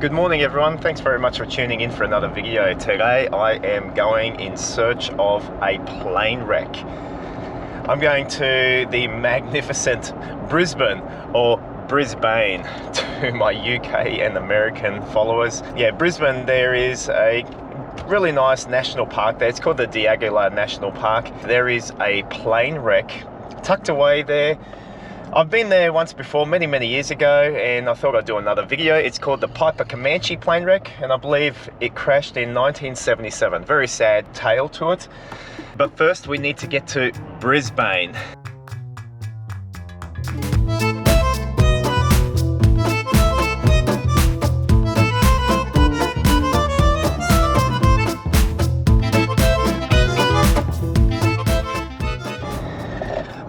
Good morning everyone, thanks very much for tuning in for another video. Today I am going in search of a plane wreck. I'm going to the magnificent Brisbane, or Brisbane to my UK and American followers. Yeah, Brisbane, there is a really nice national park there. It's called the Jelbuilder National Park. There is a plane wreck tucked away there. I've been there once before, many years ago, and I thought I'd do another video. It's called the Piper Comanche plane wreck, and I believe it crashed in 1977. Very sad tale to it. But first we need to get to Brisbane.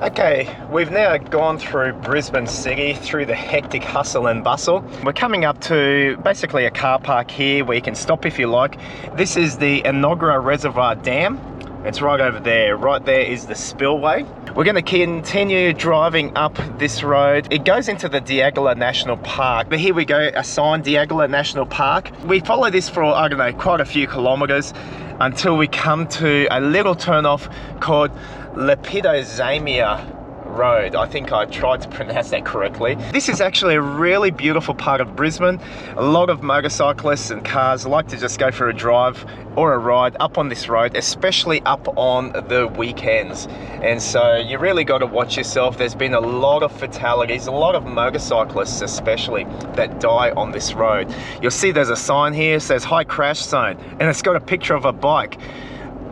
Okay, we've now gone through Brisbane City, through the hectic hustle and bustle. We're coming up to basically a car park here where you can stop if you like. This is the Inaugural Reservoir Dam. It's right over there. Right there is the spillway. We're going to continue driving up this road. It goes into the Jelbuilder National Park. But here we go, a sign, Jelbuilder National Park. We follow this for, I don't know, quite a few kilometers until we come to a little turn off called Lepidozamia Road. I think I tried to pronounce that correctly. This is actually a really beautiful part of Brisbane. A lot of motorcyclists and cars like to just go for a drive or a ride up on this road, especially up on the weekends. And so you really got to watch yourself. There's been a lot of fatalities, a lot of motorcyclists especially, that die on this road. You'll see there's a sign here, it says high crash zone, and it's got a picture of a bike.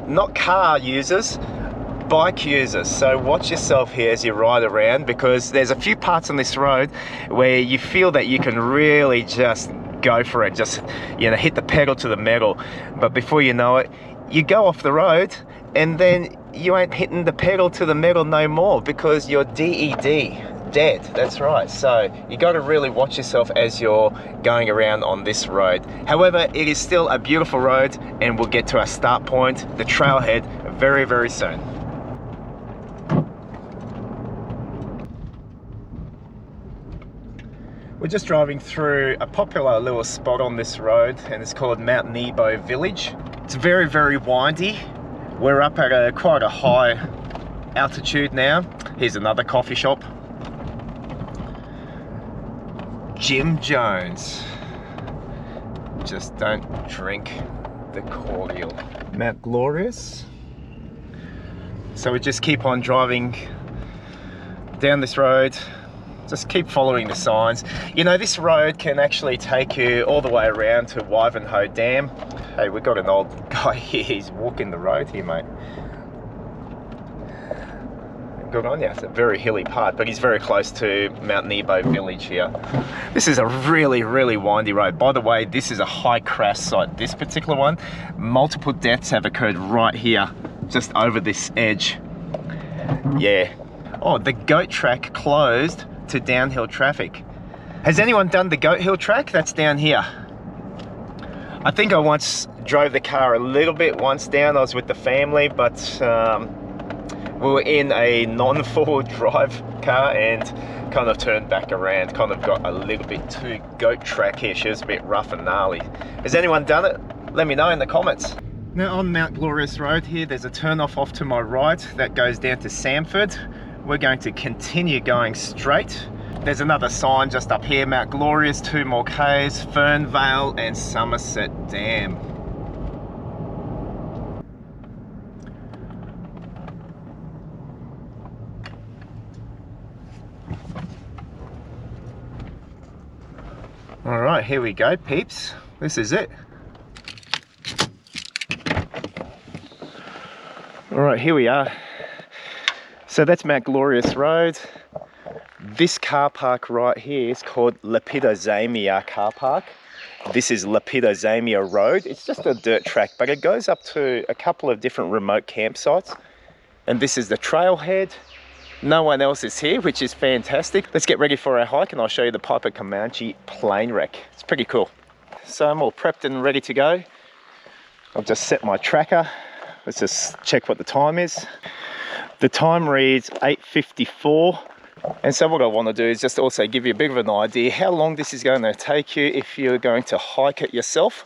Not car users, bike users. So watch yourself here as you ride around, because there's a few parts on this road where you feel that you can really just go for it, just, you know, hit the pedal to the metal. But before you know it, you go off the road and then you ain't hitting the pedal to the metal no more, because you're dead. That's right. So you got to really watch yourself as you're going around on this road. However, it is still a beautiful road, and we'll get to our start point, the trailhead, very soon. We're just driving through a popular little spot on this road, and it's called Mount Nebo Village. It's very windy. We're up at quite a high altitude now. Here's another coffee shop. Jim Jones. Just don't drink the cordial. Mount Glorious. So we just keep on driving down this road. Just keep following the signs. You know, this road can actually take you all the way around to Ivanhoe Dam. Hey, we've got an old guy here. He's walking the road here, mate. Good on you. It's a very hilly part, but he's very close to Mount Nebo Village here. This is a really windy road. By the way, this is a high crash site. This particular one, multiple deaths have occurred right here, just over this edge. Yeah. Oh, the goat track closed to downhill traffic. Has anyone done the goat hill track? That's down here. I think I once drove the car a little bit once down. I was with the family, but we were in a non-forward drive car and kind of turned back around, kind of got a little bit too goat track here. She was a bit rough and gnarly. Has anyone done it? Let me know in the comments. Now on Mount Glorious Road here, there's a turn off to my right that goes down to Samford. We're going to continue going straight. There's another sign just up here, Mount Glorious, 2 more Ks, Fernvale and Somerset Dam. All right, here we go, peeps. This is it. All right, here we are. So that's Mount Glorious Road. This car park right here is called Lepidozamia Car Park. This is Lepidozamia Road. It's just a dirt track, but it goes up to a couple of different remote campsites. And this is the trailhead. No one else is here, which is fantastic. Let's get ready for our hike and I'll show you the Piper Comanche plane wreck. It's pretty cool. So I'm all prepped and ready to go. I've just set my tracker. Let's just check what the time is. The time reads 8:54 And so what I want to do is just also give you a bit of an idea how long this is going to take you if you're going to hike it yourself.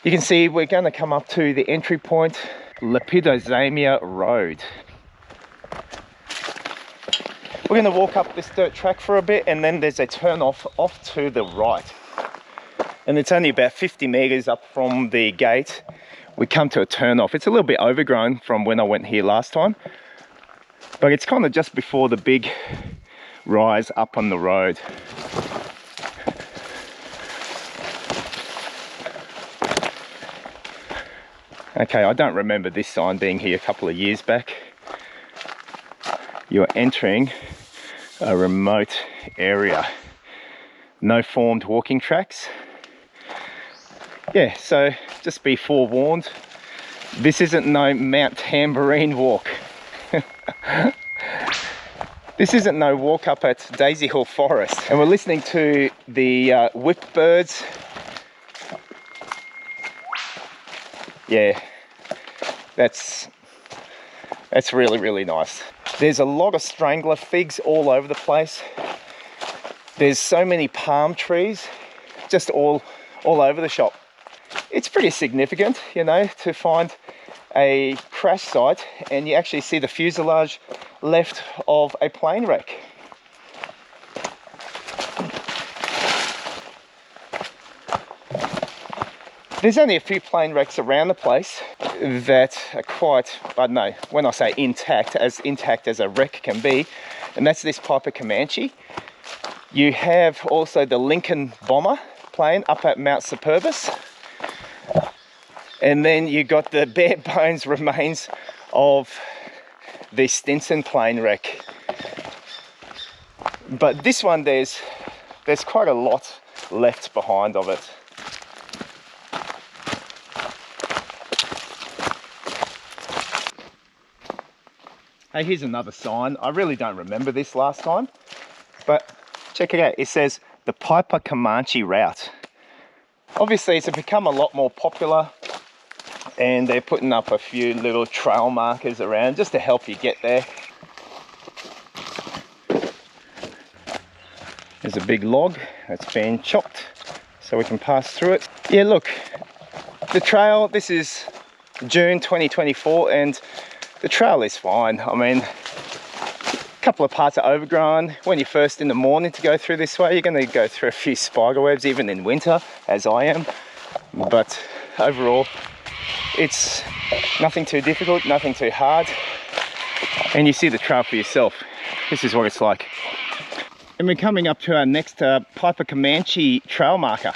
You can see we're going to come up to the entry point, Lepidozamia Road. We're going to walk up this dirt track for a bit, and then there's a turn off to the right. And it's only about 50 meters up from the gate. We come to a turn off. It's a little bit overgrown from when I went here last time, but it's kind of just before the big rise up on the road. Okay, I don't remember this sign being here a couple of years back. You're entering a remote area. No formed walking tracks. Yeah, so just be forewarned. This isn't no Mount Tambourine walk. This isn't no walk up at Daisy Hill Forest. And we're listening to the whip birds. Yeah, that's really, really nice. There's a lot of strangler figs all over the place. There's so many palm trees just all over the shop. It's pretty significant, you know, to find a crash site and you actually see the fuselage left of a plane wreck. There's only a few plane wrecks around the place that are quite, I don't know, when I say intact as a wreck can be, and that's this Piper Comanche. You have also the Lincoln bomber plane up at Mount Superbus. And then you got the bare bones remains of the Stinson plane wreck. But this one, there's quite a lot left behind of it. Hey, here's another sign. I really don't remember this last time, but check it out. It says the Piper Comanche route. Obviously, it's become a lot more popular, and they're putting up a few little trail markers around just to help you get there. There's a big log that's been chopped so we can pass through it. Yeah, look, the trail, this is June 2024 and the trail is fine. I mean, a couple of parts are overgrown. When you're first in the morning to go through this way, you're going to go through a few spider webs, even in winter, as I am. But overall, it's nothing too difficult, nothing too hard. And you see the trail for yourself. This is what it's like. And we're coming up to our next Piper Comanche trail marker.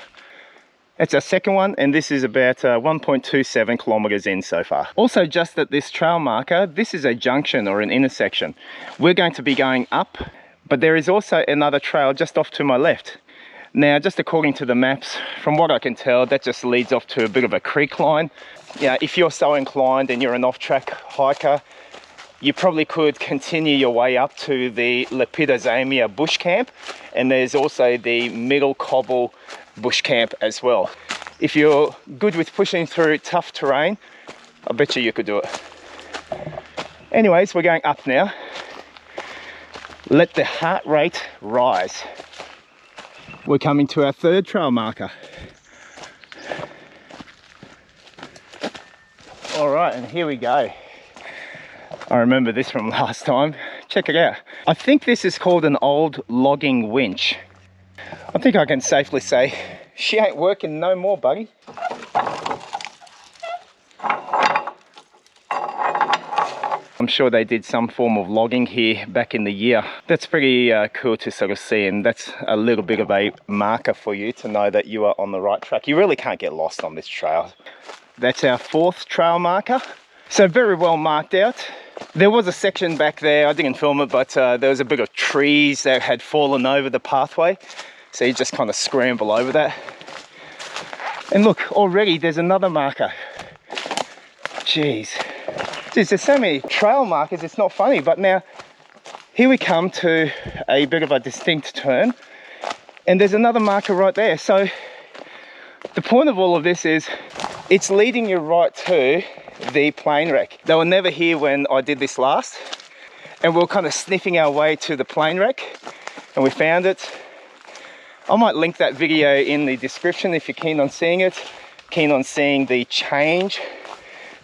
It's our second one, and this is about 1.27 kilometers in so far. Also, just at this trail marker, this is a junction or an intersection. We're going to be going up, but there is also another trail just off to my left. Now, just according to the maps, from what I can tell, that just leads off to a bit of a creek line. Yeah, if you're so inclined and you're an off-track hiker, you probably could continue your way up to the Lepidozamia bush camp, and there's also the Middle Cobble bush camp as well. If you're good with pushing through tough terrain, I bet you could do it. Anyways, we're going up now. Let the heart rate rise. We're coming to our third trail marker. All right, and here we go. I remember this from last time. Check it out. I think this is called an old logging winch. I think I can safely say she ain't working no more, buddy. I'm sure they did some form of logging here back in the year. That's pretty cool to sort of see, and that's a little bit of a marker for you to know that you are on the right track. You really can't get lost on this trail. That's our fourth trail marker. So very well marked out. There was a section back there, I didn't film it, but there was a bit of trees that had fallen over the pathway. So you just kind of scramble over that. And look, already there's another marker. Jeez. There's so many trail markers, it's not funny. But now, here we come to a bit of a distinct turn. And there's another marker right there. So the point of all of this is, it's leading you right to the plane wreck. They were never here when I did this last. and we were kind of sniffing our way to the plane wreck, and we found it. I might link that video in the description if you're keen on seeing it, keen on seeing the change.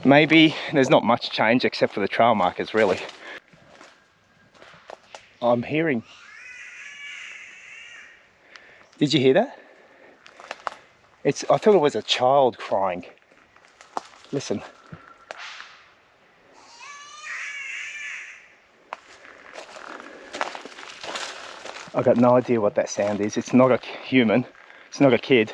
Maybe there's not much change except for the trail markers, really. I'm hearing. Did you hear that? I thought it was a child crying. Listen. I've got no idea what that sound is. It's not a human. It's not a kid.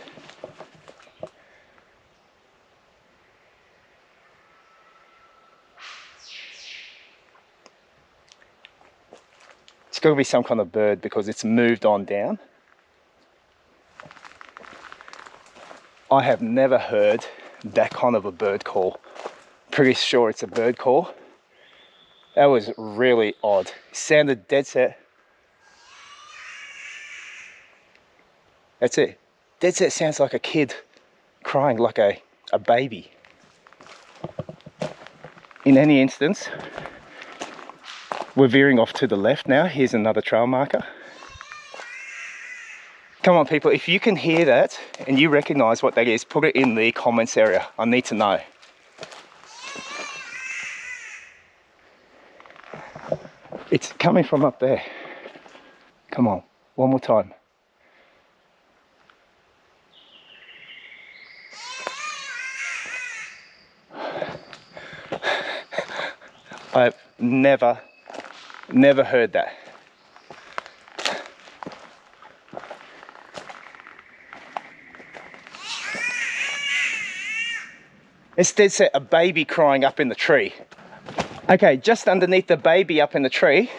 It's got to be some kind of bird because it's moved on down. I have never heard that kind of a bird call. Pretty sure it's a bird call. That was really odd. It sounded dead set. That's it. Dead set sounds like a kid crying, like a baby. In any instance, we're veering off to the left now. Here's another trail marker. Come on people, if you can hear that and you recognize what that is, put it in the comments area. I need to know. It's coming from up there. Come on, one more time. I've never heard that. It's dead set a baby crying up in the tree. Okay, just underneath the baby up in the tree.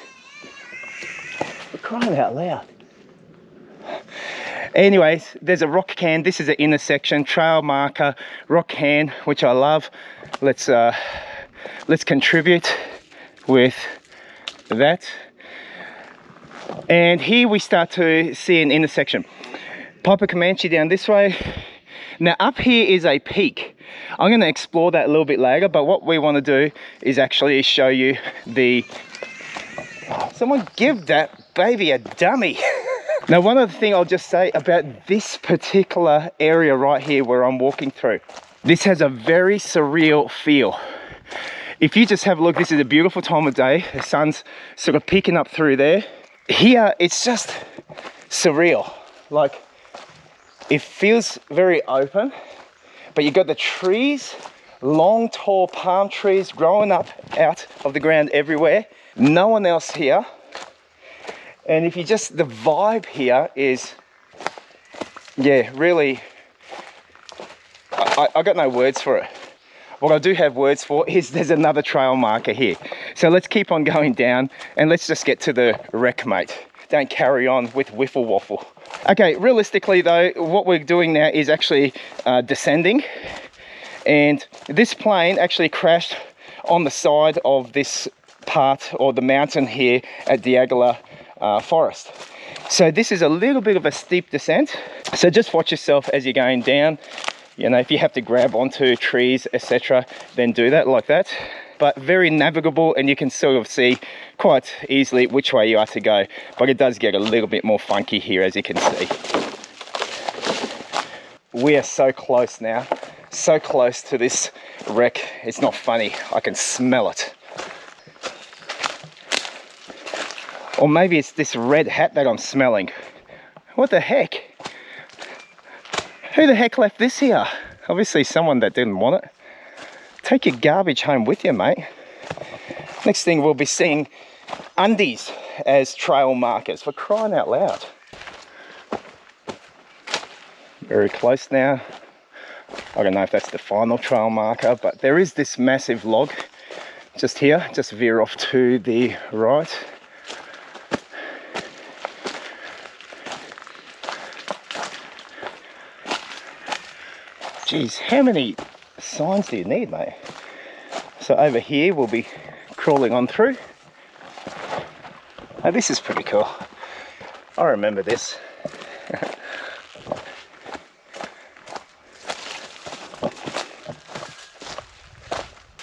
We're crying out loud. Anyways, there's a rock cairn. This is an intersection, trail marker, rock cairn, which I love. Let's contribute with that. And here we start to see an intersection. Piper Comanche down this way. Now up here is a peak. I'm going to explore that a little bit later, but what we want to do is actually show you the... Someone give that baby a dummy. Now one other thing I'll just say about this particular area right here where I'm walking through. This has a very surreal feel. If you just have a look, this is a beautiful time of day. The sun's sort of peeking up through there. Here, it's just surreal. Like, it feels very open, but you've got the trees, long, tall palm trees growing up out of the ground everywhere. No one else here. And if you just, the vibe here is, yeah, really, I got no words for it. What I do have words for is there's another trail marker here. So let's keep on going down and let's just get to the wreck, mate. Don't carry on with wiffle waffle. Okay, realistically though, what we're doing now is actually descending. And this plane actually crashed on the side of this part or the mountain here at Diagala Forest. So this is a little bit of a steep descent. So just watch yourself as you're going down. You know, if you have to grab onto trees, etc., then do that like that. But very navigable, and you can sort of see quite easily which way you are to go. But it does get a little bit more funky here, as you can see. We are so close now, so close to this wreck. It's not funny. I can smell it. Or maybe it's this red hat that I'm smelling. What the heck? Who the heck left this here? Obviously someone that didn't want it. Take your garbage home with you, mate. Next thing we'll be seeing undies as trail markers, for crying out loud. Very close now. I don't know if that's the final trail marker, but there is this massive log just here. Just veer off to the right. Geez, how many signs do you need, mate? So over here we'll be crawling on through. Oh, this is pretty cool. I remember this.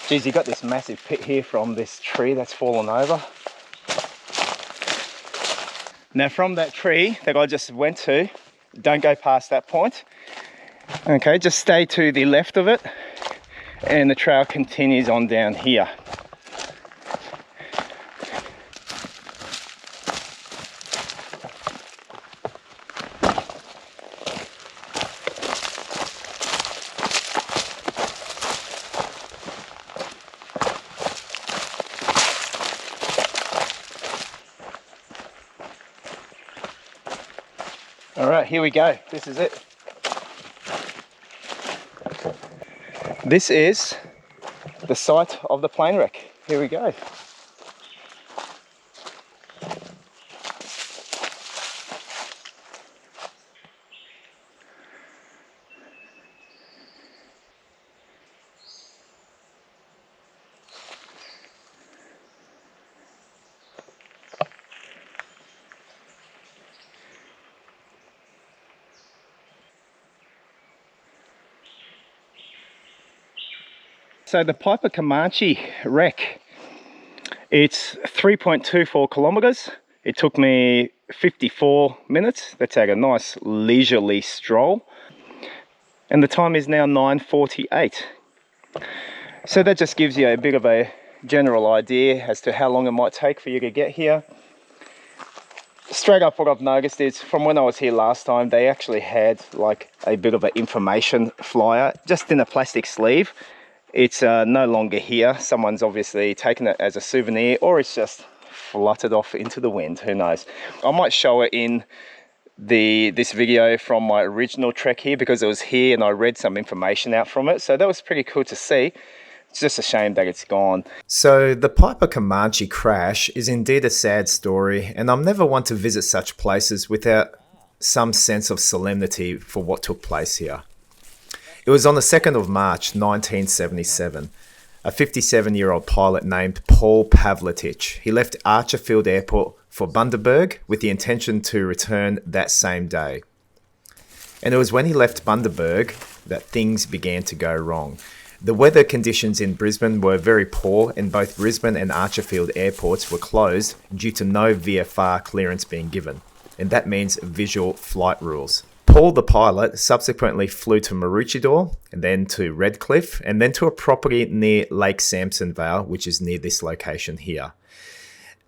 Geez, you got this massive pit here from this tree that's fallen over. Now from that tree that I just went to, don't go past that point. Okay, just stay to the left of it and the trail continues on down here. All right, here we go. This is it. This is the site of the plane wreck. Here we go. So the Piper Comanche wreck, it's 3.24 kilometers. It took me 54 minutes. Let's take a nice leisurely stroll. And the time is now 9:48. So that just gives you a bit of a general idea as to how long it might take for you to get here. Straight up, what I've noticed is from when I was here last time, they actually had like a bit of an information flyer just in a plastic sleeve. It's no longer here. Someone's obviously taken it as a souvenir, or it's just fluttered off into the wind, who knows. I might show it in this video from my original trek here, because it was here and I read some information out from it, so that was pretty cool to see. It's just a shame that it's gone. So the Piper Comanche crash is indeed a sad story, and I'm never one to visit such places without some sense of solemnity for what took place here. It was on the 2nd of March 1977. A 57-year-old pilot named Paul Pavletich. He left Archerfield Airport for Bundaberg with the intention to return that same day. And it was when he left Bundaberg that things began to go wrong. The weather conditions in Brisbane were very poor, and both Brisbane and Archerfield airports were closed due to no VFR clearance being given. And that means visual flight rules. Paul, the pilot, subsequently flew to Maroochydore, and then to Redcliffe, and then to a property near Lake Sampson Vale, which is near this location here.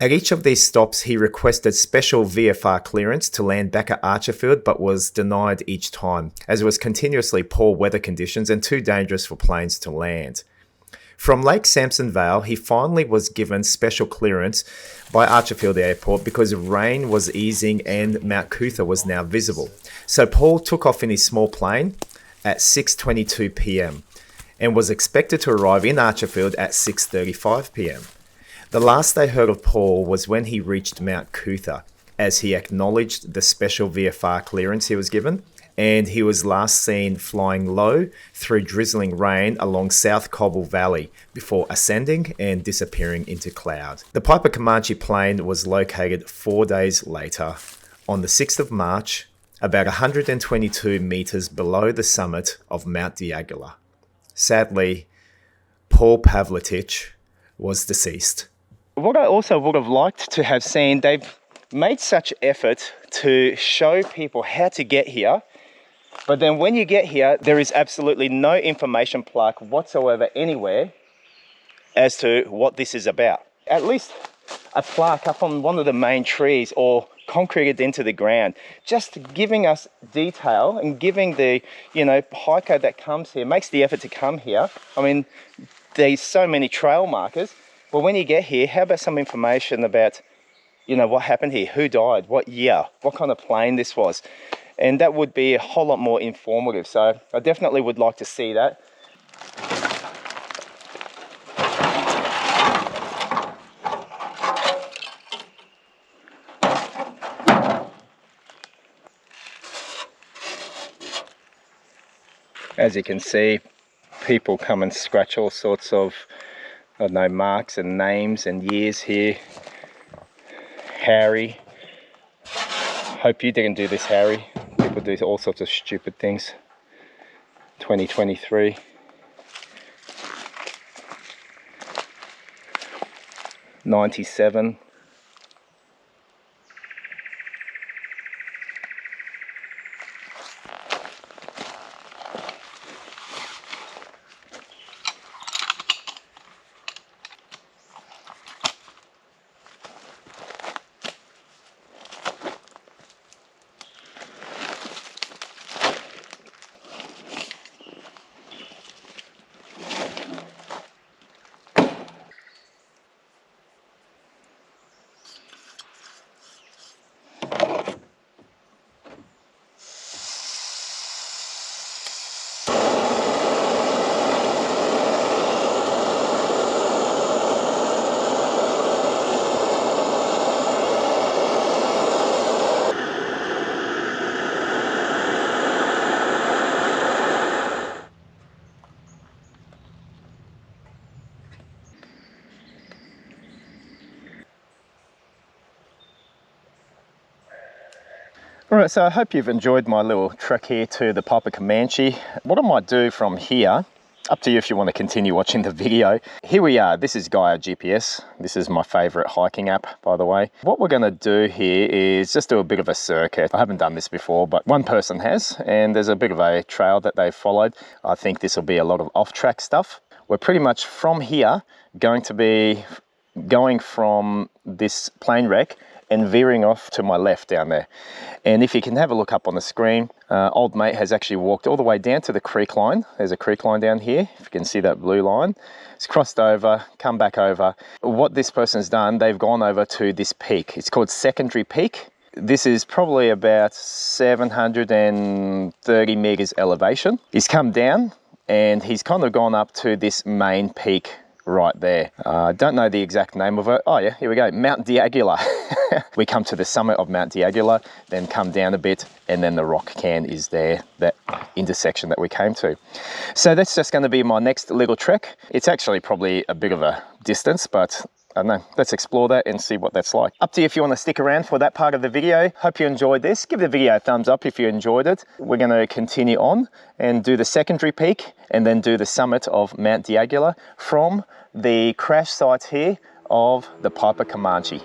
At each of these stops, he requested special VFR clearance to land back at Archerfield, but was denied each time, as it was continuously poor weather conditions and too dangerous for planes to land. From Lake Sampson Vale, he finally was given special clearance by Archerfield Airport because rain was easing and Mount Coot-tha was now visible. So Paul took off in his small plane at 6:22 p.m. and was expected to arrive in Archerfield at 6:35 p.m. The last they heard of Paul was when he reached Mount Coot-tha, as he acknowledged the special VFR clearance he was given, and he was last seen flying low through drizzling rain along South Cobble Valley before ascending and disappearing into cloud. The Piper Comanche plane was located 4 days later, on the 6th of March, about 122 meters below the summit of Mount Diagula. Sadly, Paul Pavletich was deceased. What I also would have liked to have seen, they've made such effort to show people how to get here, but then when you get here, there is absolutely no information plaque whatsoever anywhere as to what this is about. At least a plaque up on one of the main trees or concreted into the ground, just giving us detail and giving the, hiker that comes here, makes the effort to come here. I mean, there's so many trail markers. Well, when you get here, how about some information about, what happened here, who died, what year, what kind of plane this was. And that would be a whole lot more informative. So I definitely would like to see that. As you can see, people come and scratch all sorts of, marks and names and years here. Harry. Hope you didn't do this, Harry. People do all sorts of stupid things. 2023. '97. Alright, so I hope you've enjoyed my little trek here to the Piper Comanche. What I might do from here, up to you if you want to continue watching the video. Here we are, this is Gaia GPS. This is my favorite hiking app, by the way. What we're going to do here is just do a bit of a circuit. I haven't done this before, but one person has, and there's a bit of a trail that they've followed. I think this will be a lot of off-track stuff. We're pretty much from here going to be going from this plane wreck and veering off to my left down there. And if you can have a look up on the screen, old mate has actually walked all the way down to the creek line. There's a creek line down here, if you can see that blue line. It's crossed over, come back over. What this person's done, they've gone over to this peak. It's called Secondary Peak. This is probably about 730 meters elevation. He's come down and he's kind of gone up to this main peak right there. I don't know the exact name of it. Oh yeah, here we go, Mount Diagula. We come to the summit of Mount Diagula, then come down a bit, and then the rock cairn is there, that intersection that we came to. So that's just going to be my next little trek. It's actually probably a bit of a distance, but I don't know, let's explore that and see what that's like. Up to you if you want to stick around for that part of the video. Hope you enjoyed this. Give the video a thumbs up if you enjoyed it. We're going to continue on and do the secondary peak and then do the summit of Mount Diagula from the crash site here of the Piper Comanche.